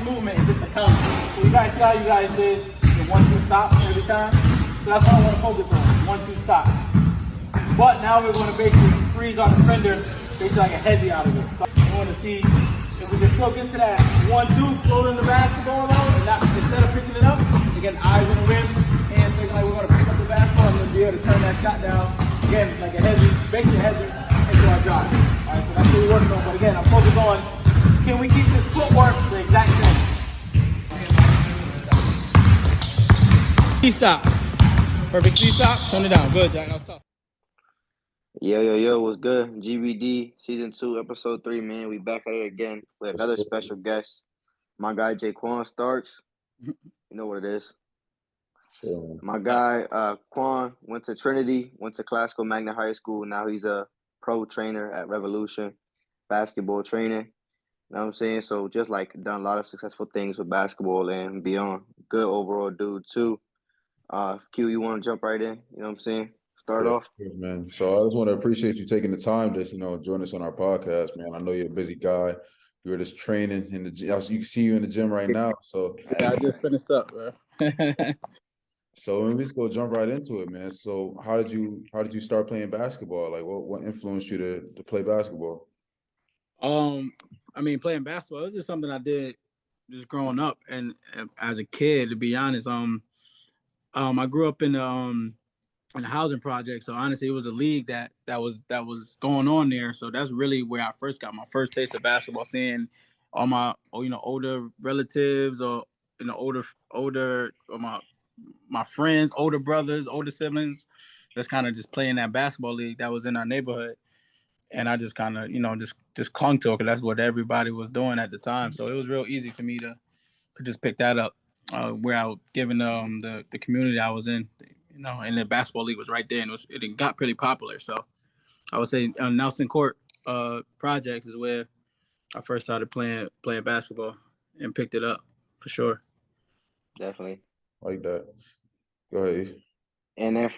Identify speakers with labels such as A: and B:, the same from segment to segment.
A: movement is just a counter. So you guys see how you guys did the 1-2 stop every time? So that's what I want to focus on, 1-2 stop. But now we're going to basically freeze our defender, basically like a hezzy out of it. So I want to see if we can still get to that 1-2, floating the basketball though, and not, instead of picking it up, again, eyes on the rim, hands thinking like we're going to pick up the basketball and then be able to turn that shot down, again, like a hezzy, basically a hezzy into our drive. Alright, so that's what we're working on. But again, I'm focused on, can we keep this footwork the exact same? Stop. Perfect stop. Turn it down. Good, Jack. That was tough.
B: Yo, what's good? GBD, Season 2, Episode 3, man. We back at it again with another special guest. My guy, Jayquan Starks. You know what it is.
C: Sure.
B: My guy, Quan, went to Trinity, went to Classical Magnet High School. Now he's a pro trainer at Revolution, basketball training. You know what I'm saying? So just like done a lot of successful things with basketball and beyond. Good overall dude, too. Q, you want to jump right in? You know what I'm saying? Start off.
C: Good, man. So I just want to appreciate you taking the time to, join us on our podcast, man. I know you're a busy guy. You're just training in the gym. You can see you in the gym right now. So
A: yeah, I just finished up, bro.
C: So we just go jump right into it, man. So how did you start playing basketball? Like what influenced you to play basketball?
A: I mean, playing basketball, it was just something I did just growing up and as a kid, to be honest. I grew up in the housing project, so honestly, it was a league that was going on there. So that's really where I first got my first taste of basketball, seeing all my older relatives or older or my friends, older brothers, older siblings, that's kind of just playing that basketball league that was in our neighborhood. And I just kind of, just clung to it because that's what everybody was doing at the time. So it was real easy for me to just pick that up. Where I was given the community I was in, and the basketball league was right there, and it got pretty popular. So I would say Nelson Court projects is where I first started playing basketball and picked it up for sure.
B: Definitely.
C: Like that. Go ahead.
B: And then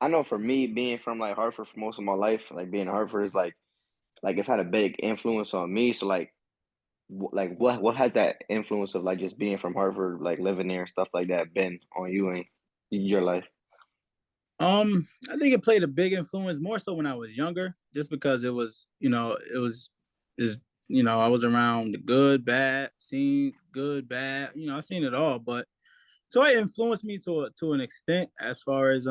B: I know for me, being from like Hartford for most of my life, like being in Hartford is like it's had a big influence on me. So what has that influence of like just being from Hartford, like living there and stuff like that, been on you and your life?
A: I think it played a big influence more so when I was younger, just because it was I was around the good, bad, seen good, bad, I seen it all. But so it influenced me to an extent as far as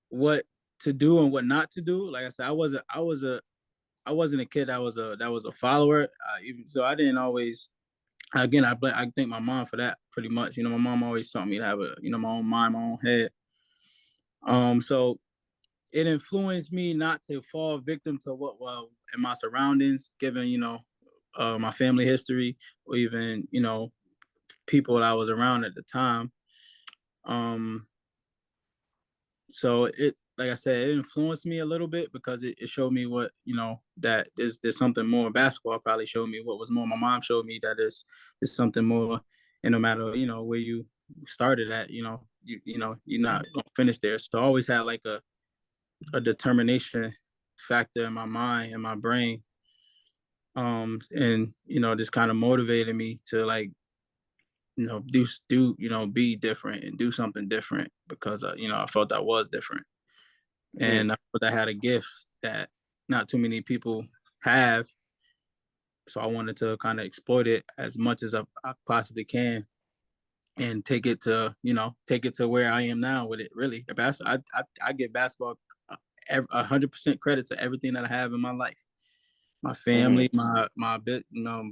A: what to do and what not to do. Like I said, I wasn't a kid that was a follower. So I didn't always. Again, I thank my mom for that pretty much. My mom always taught me to have my own mind, my own head. So it influenced me not to fall victim to in my surroundings, given my family history or even people that I was around at the time. So it, like I said, it influenced me a little bit because it showed me what, that there's something more. Basketball probably showed me what was more. My mom showed me that there's something more, and no matter, where you started at, you're not going to finish there. So I always had like a determination factor in my mind and my brain. And, just kind of motivated me to like, be different and do something different because, I felt I was different. And I thought I had a gift that not too many people have. So I wanted to kind of exploit it as much as I possibly can and take it to where I am now with it, really. I give basketball 100% credit to everything that I have in my life. My family, my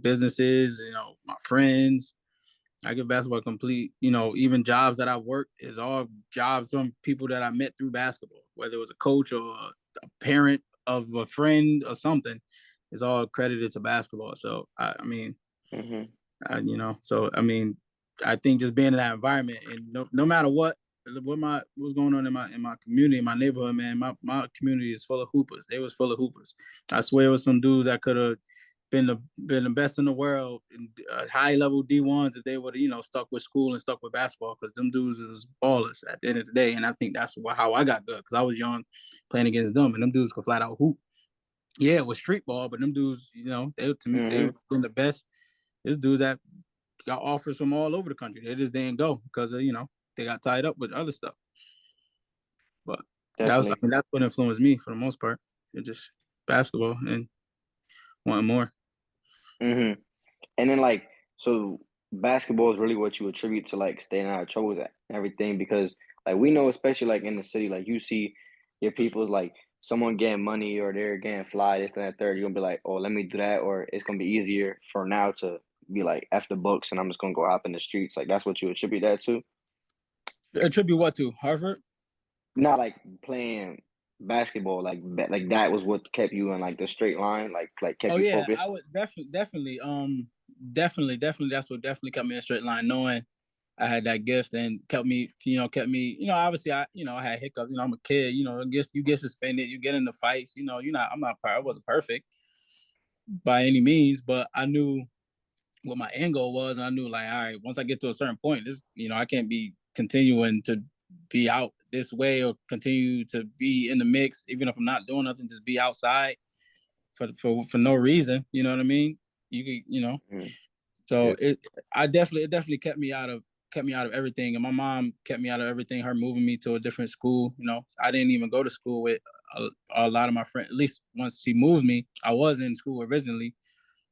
A: businesses, my friends. I give basketball complete, even jobs that I worked is all jobs from people that I met through basketball, whether it was a coach or a parent of a friend or something, it's all credited to basketball. So, I think just being in that environment and no matter what's going on in my community, in my neighborhood, man, my community is full of hoopers. They was full of hoopers. I swear it was some dudes that could have been the best in the world in high level D1s if they would have stuck with school and stuck with basketball, because them dudes was ballers at the end of the day. And I think that's how I got good, because I was young playing against them and them dudes could flat out hoop. Yeah, it was street ball, but them dudes, you know, they to me they
B: Mm-hmm.
A: were doing the best. There's dudes that got offers from all over the country. They just didn't go because of, you know, they got tied up with other stuff. But I
B: Definitely.
A: mean, that's what influenced me for the most part. It just basketball and wanting more.
B: Mm-hmm. And then like, so basketball is really what you attribute to like staying out of trouble and everything, because like we know, especially like in the city, like you see your people's like someone getting money or they're getting fly, this and that third, you're gonna be like, oh, let me do that, or it's gonna be easier for now to be like F the books and I'm just gonna go hop in the streets. Like that's what you attribute that to.
A: Attribute what to Hartford?
B: Not like playing basketball, like that was what kept you in like the straight line, like kept
A: Oh
B: you
A: yeah, I
B: focused.
A: would definitely. That's what definitely kept me in a straight line, knowing I had that gift and kept me, obviously I had hiccups. I'm a kid. You get suspended, you get into fights. I wasn't perfect by any means, but I knew what my end goal was, and I knew like, all right, once I get to a certain point, this, I can't be continuing to be out this way or continue to be in the mix, even if I'm not doing nothing, just be outside for no reason. You know what I mean? You could,
B: Mm-hmm.
A: so
C: Yeah.
A: it definitely kept me out of everything, and my mom kept me out of everything. Her moving me to a different school, I didn't even go to school with a lot of my friends. At least once she moved me, I was in school originally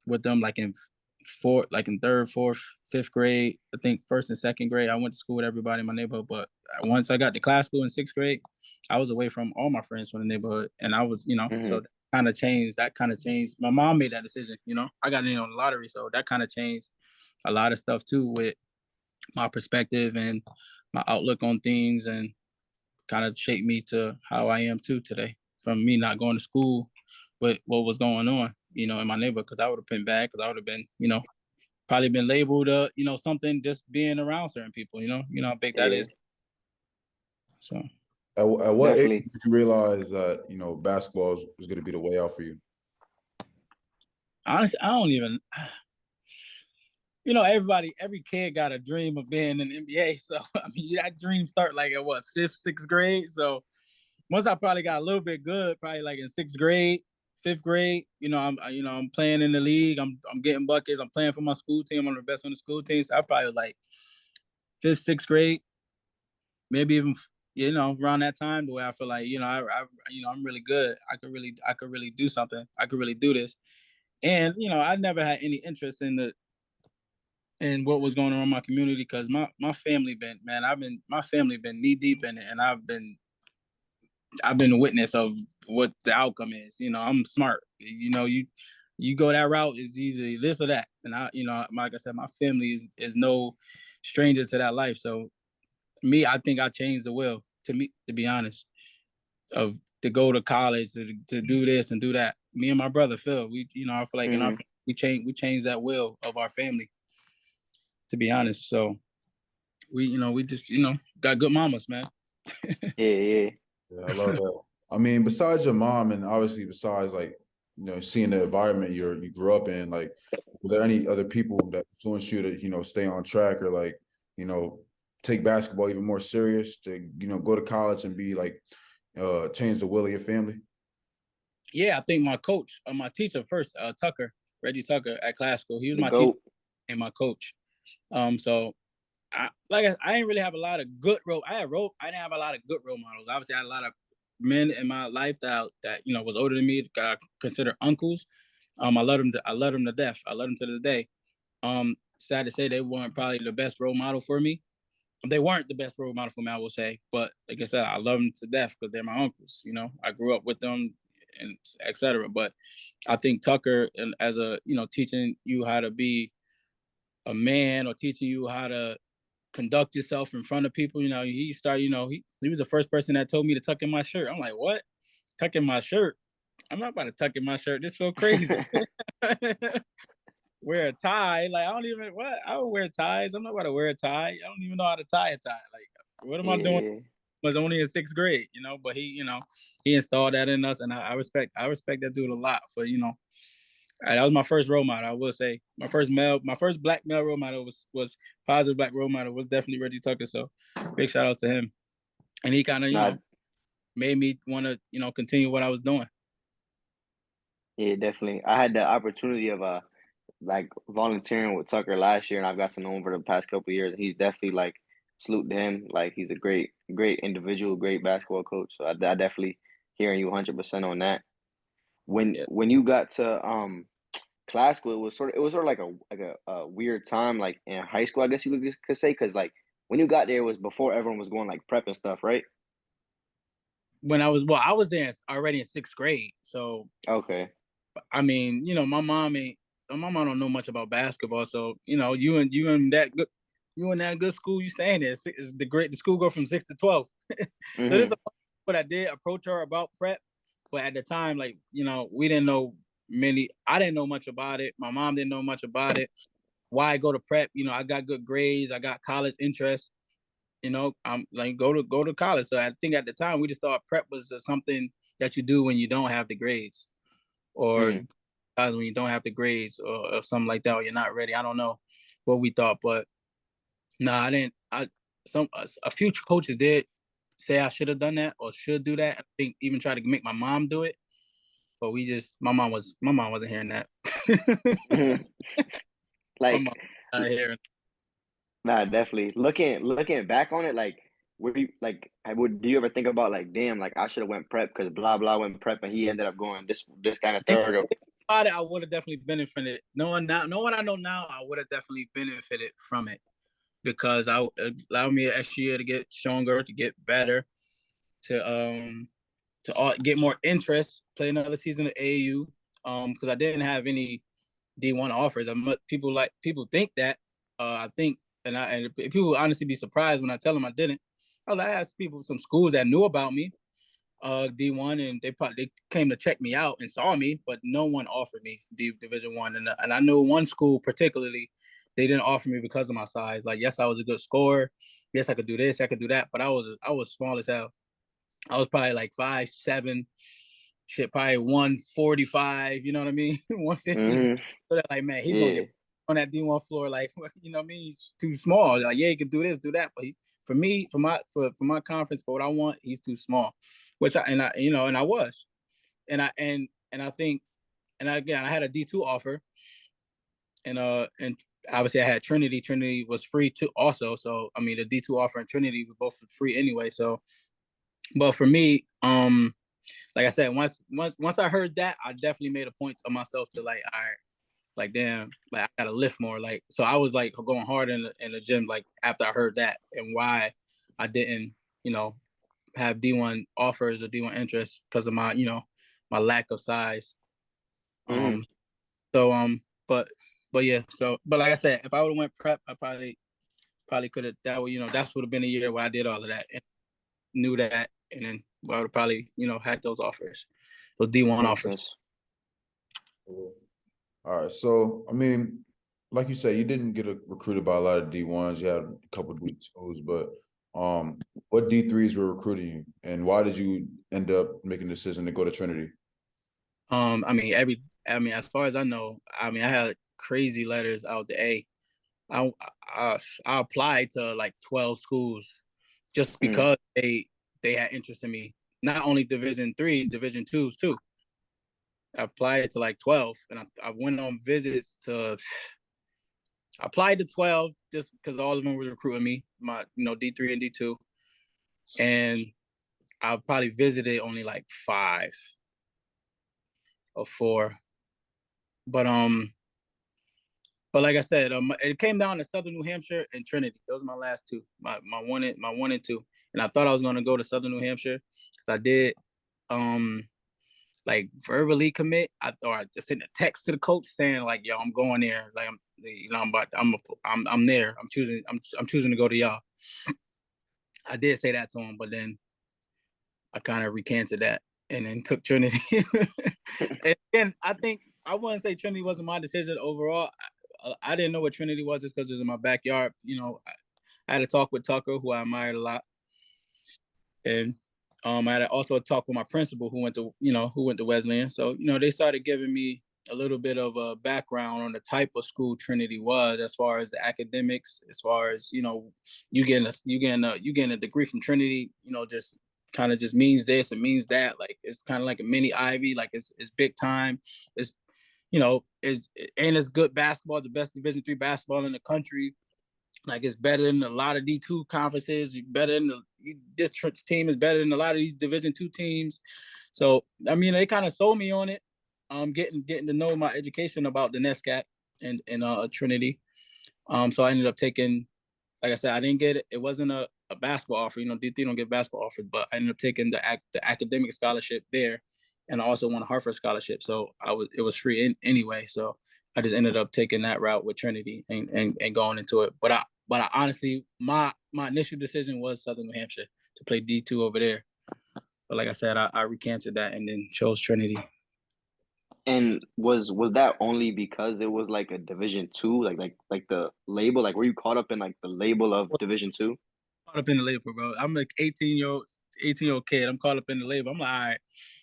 A: with them, like in third, fourth, fifth grade. I think first and second grade, I went to school with everybody in my neighborhood. But once I got to class school in sixth grade, I was away from all my friends from the neighborhood, and I was, so
B: Mm-hmm.
A: that kind of changed. That kind of changed. My mom made that decision. I got in on the lottery, so that kind of changed a lot of stuff too with my perspective and my outlook on things, and kind of shaped me to how I am too today. From me not going to school with what was going on, in my neighborhood, because I would have been bad, because I would have been, probably been labeled, something, just being around certain people. You know how big that
B: Yeah,
A: is. So
C: At what age
B: definitely.
C: did you realize that basketball was going to be the way out for you?
A: honestly, I don't even. Every kid got a dream of being in the NBA. So I mean, that dream start like at what, fifth, sixth grade. So once I probably got a little bit good, probably like in sixth grade, fifth grade, I'm playing in the league. I'm getting buckets. I'm playing for my school team. I'm the best on the school team. So I probably like fifth, sixth grade, maybe even around that time, the way I feel like I'm really good. I could really do something. I could really do this. And I never had any interest in what was going on in my community, because my family been, man, my family been knee deep in it, and I've been a witness of what the outcome is. I'm smart. You go that route, is either this or that. And like I said, my family is no stranger to that life. So me, I think I changed the will, to be honest, of to go to college, to do this and do that. Me and my brother Phil, I feel like in our
B: Mm-hmm.
A: family, we changed that will of our family, to be honest. So we just got good mamas, man.
B: Yeah, yeah.
C: Yeah, I love that. I mean, besides your mom, and obviously besides like seeing the environment you grew up in, like were there any other people that influenced you to stay on track, or like you know take basketball even more serious, to go to college and be like change the will of your family?
A: Yeah, I think my coach, my teacher first, Reggie Tucker at class school. He was
B: The
A: my teacher
B: GOAT.
A: and my coach. So I didn't really have a lot of good role. I didn't have a lot of good role models. Obviously, I had a lot of men in my life that was older than me, that I consider uncles. I love them. I love them to death. I love them to this day. Sad to say, they weren't probably the best role model for me. They weren't the best role model for me, I will say. But like I said, I love them to death because they're my uncles. I grew up with them, and etc. But I think Tucker, and as teaching you how to be a man, or teaching you how to conduct yourself in front of people. He started. He was the first person that told me to tuck in my shirt. I'm like, what? Tuck in my shirt? I'm not about to tuck in my shirt. This feel crazy. Wear a tie? Like, I don't even what? I don't wear ties. I'm not about to wear a tie. I don't even know how to tie a tie. Like, what am I doing?
B: Yeah,
A: I was only in sixth grade, but he installed that in us, and I respect that dude a lot for. That was my first role model. I will say my first black male role model was positive black role model was definitely Reggie Tucker. So big shout outs to him. And he kind of
B: not
A: made me want to continue what I was doing.
B: Yeah, definitely. I had the opportunity of like volunteering with Tucker last year, and I've got to know him for the past couple of years. He's definitely like salute to him. Like he's a great individual, great basketball coach. So I definitely hearing you 100% on that.
A: Yeah.
B: When you got to classical, it was sort of like a weird time like in high school, I guess you could say, because like when you got there it was before everyone was going like prep and stuff, right?
A: When I was there already in 6th grade. So
B: Okay.
A: I mean, my mom don't know much about basketball. So you in that good school you staying there. The school go from 6 to 12. So this is
B: Mm-hmm.
A: what I did approach her about prep, but at the time, like we didn't know many. I didn't know much about it. My mom didn't know much about it. Why go to prep? I got good grades. I got college interest. I'm like go to college. So I think at the time we just thought prep was something that you do when you don't have the grades, or
B: Mm-hmm.
A: when you don't have the grades, or something like that, or you're not ready. I don't know what we thought, but no, I didn't. A few coaches did say I should have done that or should do that. I think even try to make my mom do it, but my mom wasn't hearing that.
B: Mm-hmm.
A: My
B: Like,
A: mom not hearing.
B: nah, definitely. Looking back on it, like, would you like? Do you ever think about like, damn, like I should have went prep because blah blah went prep and he ended up going this kind of
A: Think
B: third or.
A: about it, I would have definitely benefited. Knowing what I know now, I would have definitely benefited from it because it allowed me an extra year to get stronger, to get better, to get more interest, play another season of AAU. Because I didn't have any D1 offers. People think that. I think, and people will honestly be surprised when I tell them I didn't. I asked people, some schools that knew about me, D1, and they came to check me out and saw me, but no one offered me Division 1, and I knew one school particularly. They didn't offer me because of my size. Like, yes, I was a good scorer. Yes, I could do this, I could do that, but I was small as hell. I was probably like 5'7", shit, probably 145. You know what I mean? 150.
B: Mm-hmm.
A: So that, like, man, he's gonna
B: Yeah.
A: get on that D1 floor. Like, you know what I mean? He's too small. Like, yeah, he can do this, do that, but he's for me, for my conference, for what I want, he's too small. Which I was, and I think, and again, I had a D2 offer, and obviously I had Trinity. Trinity was free too, also. So I mean, the D2 offer and Trinity were both free anyway. So, but for me, like I said, once I heard that, I definitely made a point of myself to, like, all right, like, damn, like I gotta lift more. Like, so I was like going hard in the gym, like after I heard that, and why I didn't, have D1 offers or D1 interest because of my lack of size.
B: Mm-hmm.
A: Um, so but yeah, but like I said, if I would have went prep, I probably could have. That would have been a year where I did all of that and knew that, and then I would have probably had those offers, those D1
B: Makes
A: offers.
B: sense.
C: All right. So, I mean, like you said, you didn't get recruited by a lot of D1s. You had a couple of D2s, but what D3s were recruiting you, and why did you end up making the decision to go to Trinity?
A: As far as I know, I had crazy letters out the A. I I, I applied to like 12 schools just
B: Mm.
A: because they had interest in me. Not only Division 3, Division 2s too. I applied to like 12, and I went on visits to. I applied to 12 just because all of them was recruiting me, my D3 and D2, and I probably visited only like 5 or 4. But like I said, it came down to Southern New Hampshire and Trinity. Those are my last two, my one and two. And I thought I was gonna go to Southern New Hampshire because I did like verbally commit. I just sent a text to the coach saying like, "Yo, I'm going there. Like I'm there. I'm choosing to go to y'all." I did say that to him, but then I kind of recanted that and then took Trinity. And again, I think I wouldn't say Trinity wasn't my decision overall. I didn't know what Trinity was just because it was in my backyard. I had a talk with Tucker, who I admired a lot, and I had also a talk with my principal, who went to Wesleyan. So they started giving me a little bit of a background on the type of school Trinity was, as far as the academics, as far as you getting a degree from Trinity. Just kind of just means this, it means that. Like it's kind of like a mini Ivy. Like it's big time. It's it's good basketball. It's the best Division III basketball in the country. Like it's better than a lot of D2 conferences. This team is better than a lot of these Division II teams. So I mean, they kind of sold me on it. Getting to know my education about the NESCAC and Trinity. So I ended up taking, like I said, I didn't get it. It wasn't a basketball offer. D3 don't get basketball offers, but I ended up taking the academic scholarship there, and I also won a Hartford scholarship. So it was free anyway. So I just ended up taking that route with Trinity and going into it. But I honestly, my initial decision was Southern New Hampshire to play D2 over there. But like I said, I recanted that and then chose Trinity.
B: And was that only because it was like a Division II, like the label? Like, were you caught up in like the label of Division II?
A: Caught up in the label, bro. I'm like 18-year-old kid. I'm caught up in the label. I'm like, all right,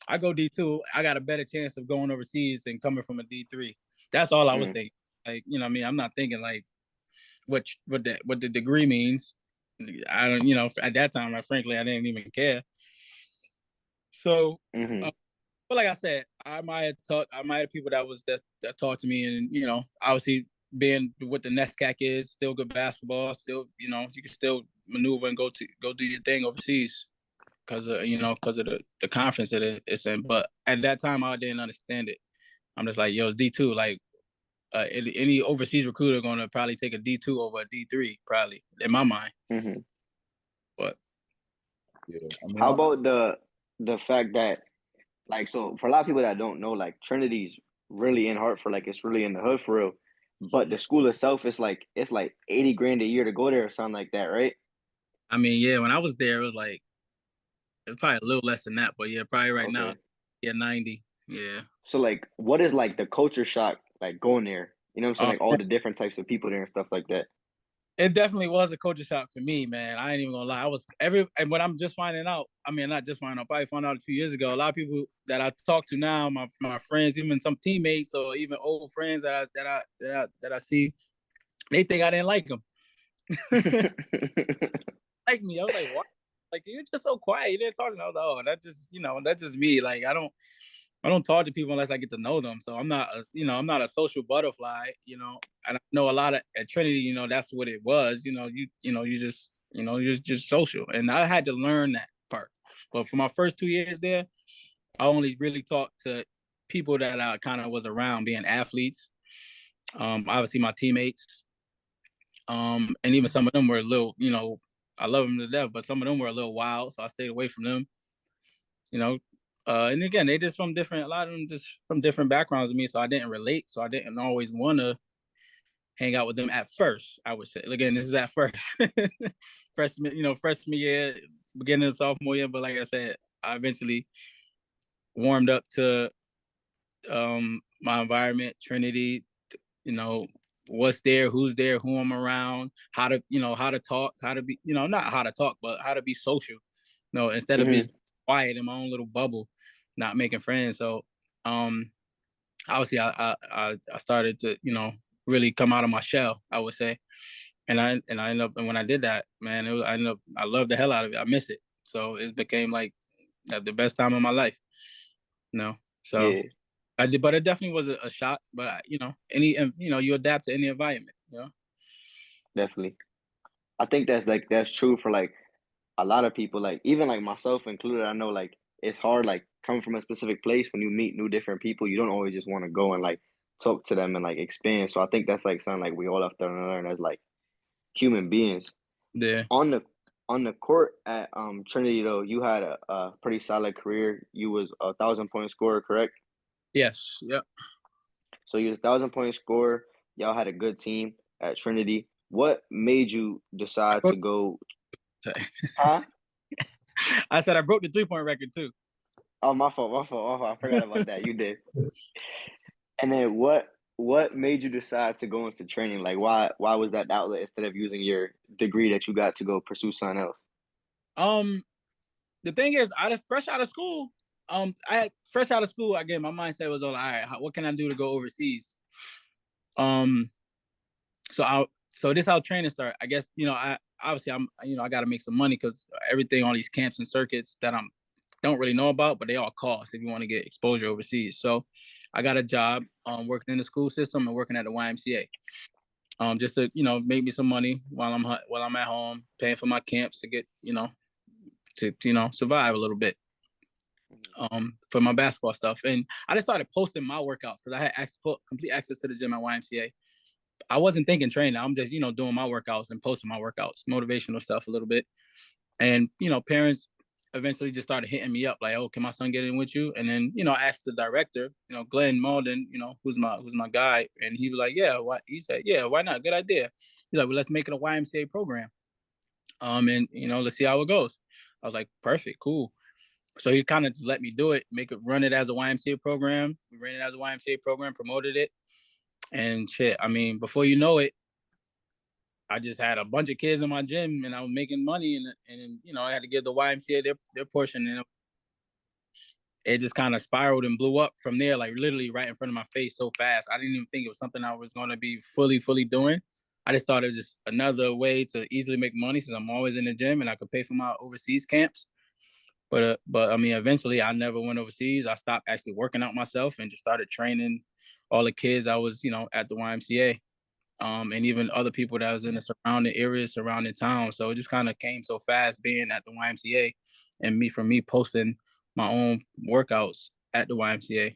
A: I go D2. I got a better chance of going overseas than coming from a D3. That's all I was thinking. Like, you know what I mean? I'm not thinking like what the degree means. I don't, at that time, frankly, I didn't even care. So, but like I said, I might have people that talked to me, and obviously being what the NESCAC is, still good basketball, still you can still maneuver and go do your thing overseas because of the conference that it's in. But at that time, I didn't understand it. I'm just like, yo, it's D2. Like any overseas recruiter gonna probably take a D2 over a D3, probably in my mind. But
B: yeah, how about the fact that, like, so for a lot of people that don't know, like Trinity's really in Hartford, like it's really in the hood for real. But the school itself is like it's like $80,000 a year to go there or something like that, right?
A: I mean, yeah, when I was there, it was probably a little less than that, but yeah, probably right now, yeah, 90, yeah.
B: So like, what is like the culture shock like going there? You know what I'm saying? Like all the different types of people there and stuff like that.
A: It definitely was a culture shock for me, man. I ain't even gonna lie. And when I'm just finding out, I mean, not just finding out, probably found out a few years ago, a lot of people that I talk to now, my friends, even some teammates or even old friends that I see, they think I didn't like them. Like me. I was like, what? Like, you're just so quiet. You didn't talk to me. I was like, oh, that's just me. Like, I don't talk to people unless I get to know them. So I'm not a social butterfly, and I know a lot of at Trinity, that's what it was. You're just social. And I had to learn that part. But for my first 2 years there, I only really talked to people that I kind of was around being athletes. Obviously my teammates. And even some of them were a little, I love them to death, but some of them were a little wild. So I stayed away from them. And again, they just a lot of them just from different backgrounds than me, so I didn't relate. So I didn't always want to hang out with them at first, I would say. Again, this is at first. Freshman year, beginning of sophomore year. But like I said, I eventually warmed up to my environment, Trinity, what's there, who's there, who I'm around, how to talk, how to be, not how to talk, but how to be social. Instead of being quiet in my own little bubble, not making friends. So obviously I started to, really come out of my shell, I would say. And I ended up, and when I did that, man, I loved the hell out of it. I miss it. So it became like the best time of my life. So yeah. But it definitely was a shock. But you adapt to any environment.
B: Definitely, I think that's true for like a lot of people. Like even like myself included. I know like it's hard like coming from a specific place when you meet new different people. You don't always just want to go and like talk to them and like expand. So I think that's like something like we all have to learn as like human beings.
A: Yeah.
B: On the court at Trinity though, you had a pretty solid career. You was a 1,000-point scorer, correct?
A: Yes. Yep.
B: So you was 1,000-point scorer. Y'all had a good team at Trinity. What made you decide to go? Huh?
A: I said I broke the 3-point record too.
B: Oh, my fault. I forgot about that. You did. And then what made you decide to go into training? Like why was that outlet instead of using your degree that you got to go pursue something else?
A: The thing is, fresh out of school, again, my mindset was all right, what can I do to go overseas? So So this how training started. I guess, I got to make some money because everything on these camps and circuits that don't really know about, but they all cost if you want to get exposure overseas. So I got a job working in the school system and working at the YMCA. Just to make me some money while I'm at home, paying for my camps to get to survive a little bit for my basketball stuff. And I just started posting my workouts because I had complete access to the gym at YMCA. I wasn't thinking training. I'm just doing my workouts and posting my workouts, motivational stuff a little bit. And parents eventually just started hitting me up like, "Oh, can my son get in with you?" And then I asked the director, Glenn Malden, who's my guy, and he was like, "Yeah, why?" He said, "Yeah, why not? Good idea." He's like, "Well, let's make it a YMCA program, and let's see how it goes." I was like, "Perfect, cool." So he kind of just let me do it, run it as a YMCA program. We ran it as a YMCA program, promoted it, and shit. I mean, before you know it, I just had a bunch of kids in my gym, and I was making money, and I had to give the YMCA their portion, and it just kind of spiraled and blew up from there, like literally right in front of my face so fast. I didn't even think it was something I was going to be fully doing. I just thought it was just another way to easily make money since I'm always in the gym and I could pay for my overseas camps. But I mean, eventually I never went overseas. I stopped actually working out myself and just started training all the kids I was, at the YMCA. And even other people that was in the surrounding areas, surrounding town. So it just kind of came so fast being at the YMCA and me posting my own workouts at the YMCA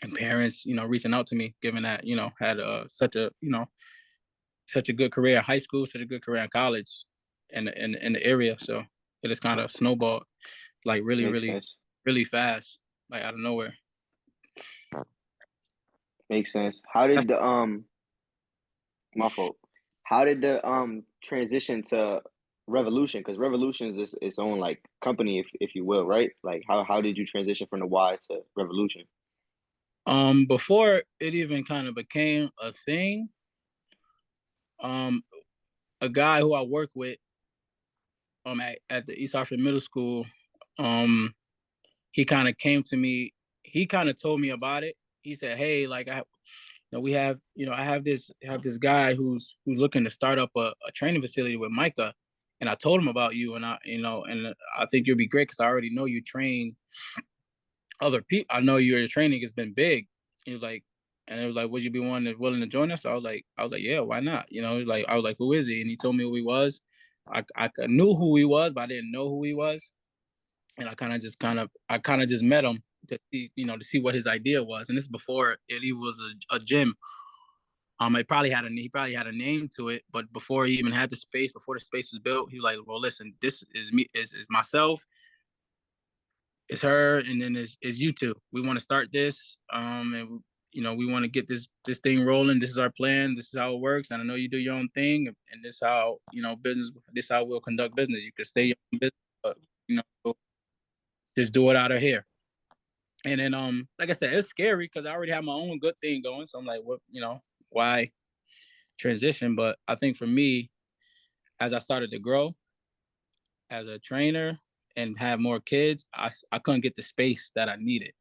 A: and parents, reaching out to me, given that, had such a good career in high school, such a good career in college in the area. So it just kind of snowballed like really,
B: Makes
A: really,
B: sense.
A: really fast, like out of nowhere.
B: Makes sense. How did the my fault. How did the transition to Revolution? Because Revolution is its own like company, if you will, right? Like how did you transition from the Y to Revolution?
A: Before it even kind of became a thing, um, a guy who I work with at the East Hartford Middle School, he kind of came to me. He kind of told me about it. He said, "Hey, like we have, I have this guy who's looking to start up a training facility with Micah, and I told him about you, and and I think you'll be great because I already know you train other people. I know your training has been big." He was like, and it was like, "Would you be willing to join us?" I was like, "Yeah, why not?" Like I was like, "Who is he?" And he told me who he was. I knew who he was, but I didn't know who he was, and I kind of just met him to see what his idea was. And this is before it was a gym. He probably had a name to it, but before he even had the space, before the space was built, he was like, "Well, listen, this is me, is myself, it's her, and then is you two. We want to start this, and we want to get this thing rolling. This is our plan. This is how it works. And I know you do your own thing, and this is how business. This is how we'll conduct business. You can stay your own business, but just do it out of here." And then, like I said, it's scary because I already have my own good thing going. So I'm like, what, why transition? But I think for me, as I started to grow as a trainer and have more kids, I couldn't get the space that I needed.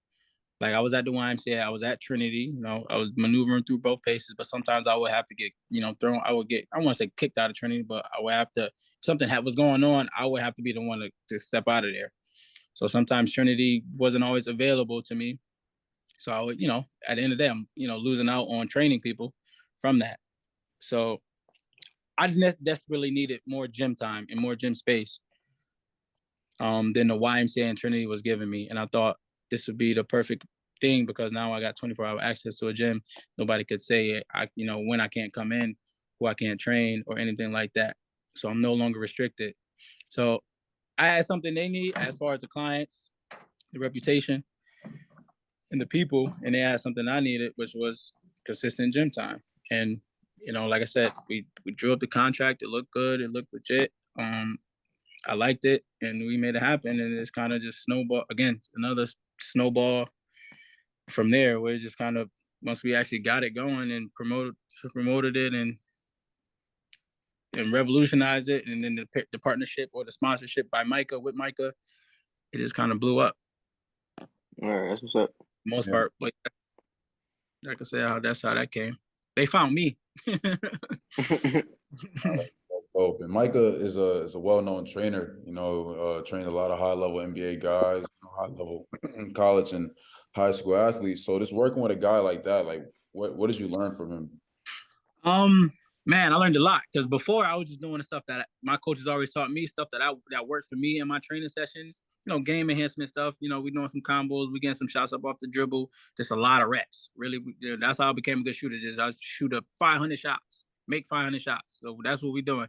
A: Like I was at the YMCA, I was at Trinity, I was maneuvering through both places, but sometimes I would have to get, thrown. I would get, I want to say kicked out of Trinity, but I would have to, if something was going on, I would have to be the one to step out of there. So sometimes Trinity wasn't always available to me. So I would, at the end of the day, I'm, losing out on training people from that. So I just desperately needed more gym time and more gym space than the YMCA and Trinity was giving me. And I thought this would be the perfect thing because now I got 24-hour access to a gym. Nobody could say, when I can't come in, who I can't train or anything like that. So I'm no longer restricted. So I had something they need as far as the clients, the reputation, and the people, and they had something I needed, which was consistent gym time. And like I said, we drew up the contract. It looked good. It looked legit. I liked it, and we made it happen. And it's kind of just snowball again, another snowball from there, where it's just kind of once we actually got it going and promoted it and revolutionized it, and then the partnership or the sponsorship by Micah with Micah, it just kind of blew up.
B: All right, that's what's up.
A: Most part, like I said, that's how that came. They found me.
C: That's dope. And Micah is a well-known trainer, trained a lot of high-level NBA guys, high-level college and high school athletes. So just working with a guy like that, like what did you learn from him?
A: Man, I learned a lot because before I was just doing the stuff that my coaches always taught me, stuff that worked for me in my training sessions. Game enhancement stuff. We doing some combos, we getting some shots up off the dribble. Just a lot of reps. Really, that's how I became a good shooter. Just I shoot up 500 shots, make 500 shots. So that's what we're doing.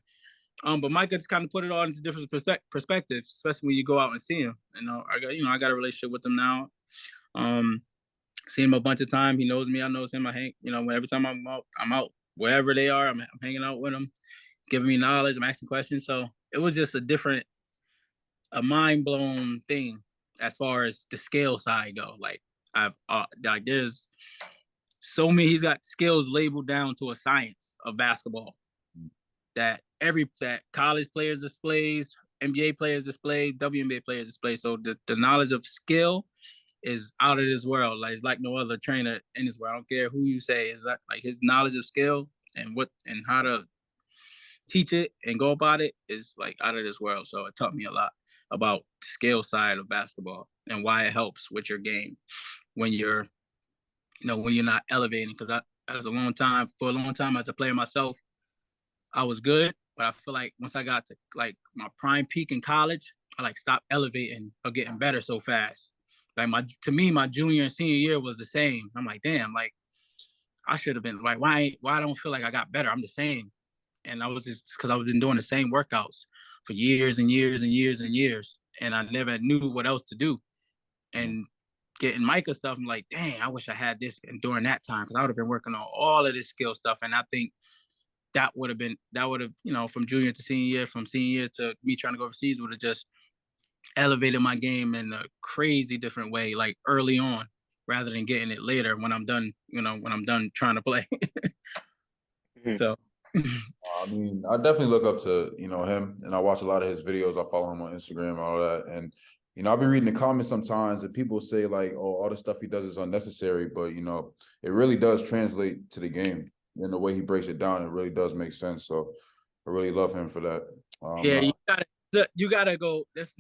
A: But Micah just kind of put it all into different perspectives, especially when you go out and see him. I got a relationship with him now. Seen him a bunch of times. He knows me. I knows him. I hang. Every time I'm out wherever they are. I'm hanging out with them, giving me knowledge. I'm asking questions. So it was just a mind blown thing as far as the scale side go. Like there's so many. He's got skills labeled down to a science of basketball that college players displays, NBA players display, WNBA players display. So the knowledge of skill is out of this world. Like it's like no other trainer in this world. I don't care who you say. Is that like his knowledge of skill and how to teach it and go about it is like out of this world. So it taught me a lot about the skill side of basketball and why it helps with your game when you're not elevating. Because for a long time as a player myself, I was good, but I feel like once I got to like my prime peak in college, I like stopped elevating or getting better so fast. Like to me, my junior and senior year was the same. I'm like, damn, like I should have been like, why I don't feel like I got better? I'm the same. And I was just because I've been doing the same workouts for years and years and years and years. And I never knew what else to do. And getting Micah stuff, I'm like, dang, I wish I had this during that time because I would have been working on all of this skill stuff. And I think that would have, from junior to senior year, from senior year to me trying to go overseas would have just elevated my game in a crazy different way, like early on, rather than getting it later when I'm done, when I'm done trying to play. So
C: I mean, I definitely look up to, him, and I watch a lot of his videos. I follow him on Instagram, all that. And, I've been reading the comments sometimes and people say like, oh, all the stuff he does is unnecessary, but it really does translate to the game. And the way he breaks it down, it really does make sense. So I really love him for that.
A: Yeah, you gotta go. This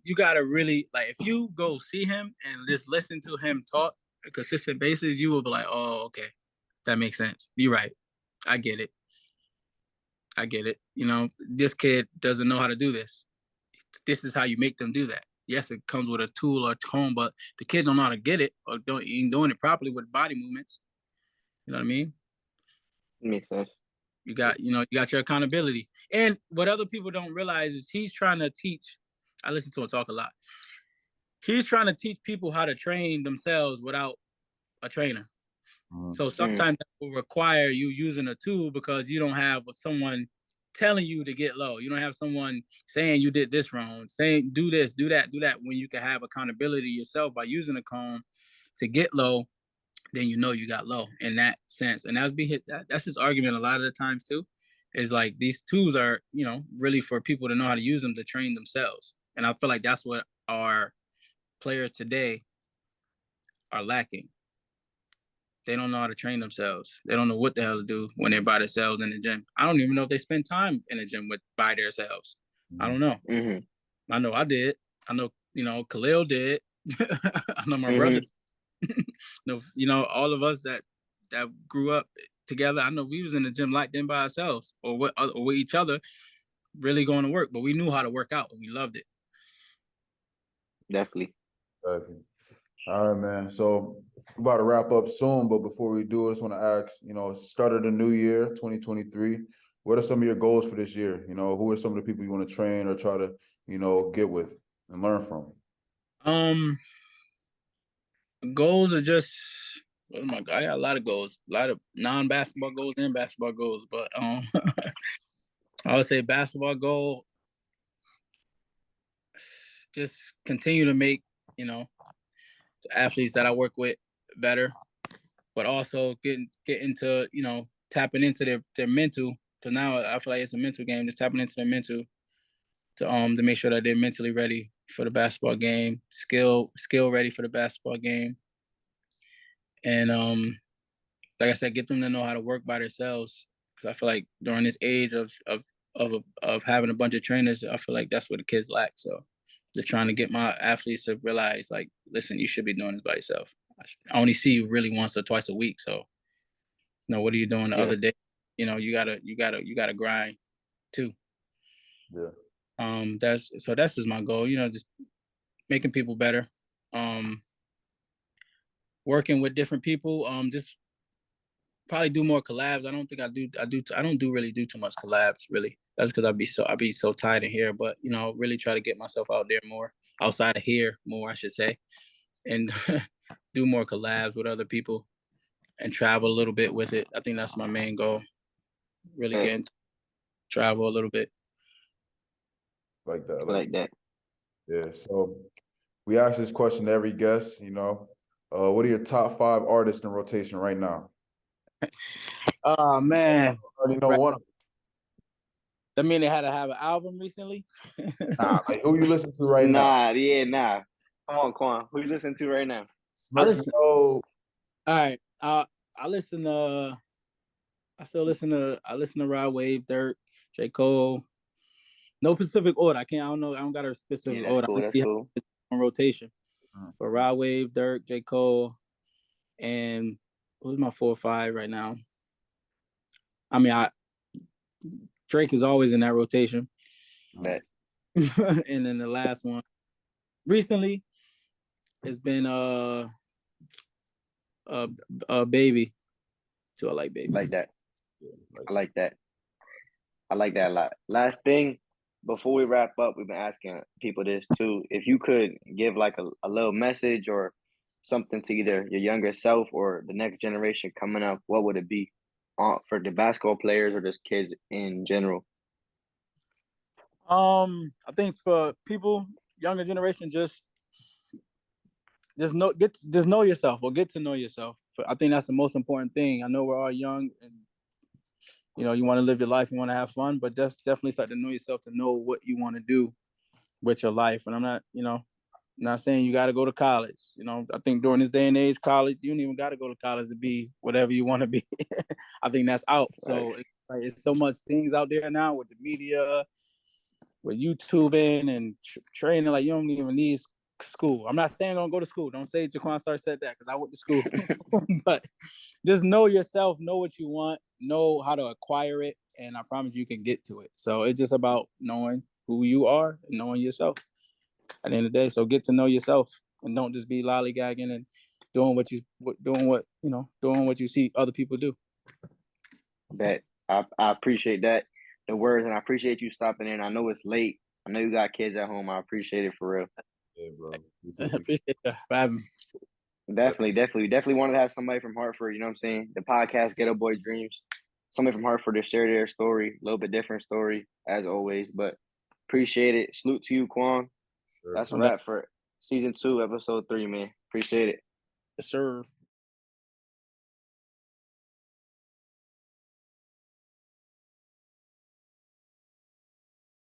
A: you gotta really like if you go see him and just listen to him talk on a consistent basis, you will be like, oh, okay, that makes sense. You're right. I get it. This kid doesn't know how to do this. This is how you make them do that. Yes, it comes with a tool or a tone, but the kids don't know how to get it or ain't doing it properly with body movements. You know what I mean?
B: Makes sense.
A: You got your accountability. And what other people don't realize is he's trying to teach. I listen to him talk a lot. He's trying to teach people how to train themselves without a trainer. So sometimes that will require you using a tool because you don't have someone telling you to get low. You don't have someone saying you did this wrong, saying do this, do that, when you can have accountability yourself by using a cone to get low, then you got low in that sense. And that's his argument a lot of the times too, is like these tools are, really for people to know how to use them to train themselves. And I feel like that's what our players today are lacking. They don't know how to train themselves. They don't know what the hell to do when they're by themselves in the gym. I don't even know if they spend time in the gym by themselves. I don't know. I know I did. I know, Khalil did. I know my brother. All of us that grew up together. I know we was in the gym locked in by ourselves or with each other, really going to work. But we knew how to work out and we loved it.
B: Definitely.
C: All right, man. So we're about to wrap up soon, but before we do, I just want to ask, start of the new year, 2023. What are some of your goals for this year? Who are some of the people you want to train or try to, get with and learn from?
A: Goals are just, oh my God, I got a lot of goals, a lot of non-basketball goals and basketball goals, but I would say basketball goal, just continue to make, the athletes that I work with better, but also get into, tapping into their mental, because now I feel like it's a mental game, just tapping into their mental to make sure that they're mentally ready for the basketball game, skill ready for the basketball game. And like I said, get them to know how to work by themselves. because I feel like during this age of having a bunch of trainers, I feel like that's what the kids lack. So just trying to get my athletes to realize, like, listen, you should be doing this by yourself. I only see you really once or twice a week. So, what are you doing the other day? You gotta grind too.
C: Yeah.
A: That's just my goal. Just making people better. Working with different people. Just probably do more collabs. I don't think I don't really do too much collabs, really. That's because I'd be so tired in here. But really try to get myself out there more, outside of here more, I should say, and do more collabs with other people and travel a little bit with it. I think that's my main goal. Really getting travel a little bit.
C: Like that.
B: Like that.
C: Yeah. So we ask this question to every guest. What are your top 5 artists in rotation right now?
A: Oh man,
C: I already know one of them.
A: That mean they had to have an album recently?
C: Nah, like who you listen to right now?
B: Nah. Come on, Quan. Who you listening to right now?
C: All
A: right. I still listen to Rod Wave, Dirt, J. Cole. No specific order. I don't know. I don't got a specific order.
B: Cool. That's cool.
A: On rotation. But Rod Wave, Dirt, J. Cole, and who's my 4 or 5 right now? I mean, Drake is always in that rotation.
B: Bet.
A: And then the last one recently has been Baby. So I like Baby.
B: Like that. I like that. I like that a lot. Last thing, before we wrap up, we've been asking people this too. If you could give like a little message or something to either your younger self or the next generation coming up, what would it be for the basketball players or just kids in general?
A: I think for people, younger generation, just know yourself or get to know yourself. I think that's the most important thing. I know we're all young and you want to live your life, you want to have fun, but just definitely start to know yourself, to know what you want to do with your life. And I'm not saying you got to go to college. I think during this day and age, college, you don't even got to go to college to be whatever you want to be. I think that's out. So it's so much things out there now with the media, with YouTubing and training. Like, you don't even need school. I'm not saying don't go to school. Don't say Jayquan Starks said that, because I went to school. But just know yourself, know what you want, know how to acquire it, and I promise you can get to it. So it's just about knowing who you are and knowing yourself at the end of the day. So get to know yourself and don't just be lollygagging and doing what you see other people do.
B: Bet. I appreciate that, the words, and I appreciate you stopping in. I know it's late. I know you got kids at home. I appreciate it for real.
C: Yeah, bro.
A: I appreciate that for having me.
B: Definitely wanted to have somebody from Hartford, you know what I'm saying? The podcast, Ghetto Boy Dreams. Somebody from Hartford to share their story, a little bit different story, as always. But appreciate it. Salute to you, Quan. Sure. That's a wrap for season 2, episode 3, man. Appreciate it.
A: Yes, sir.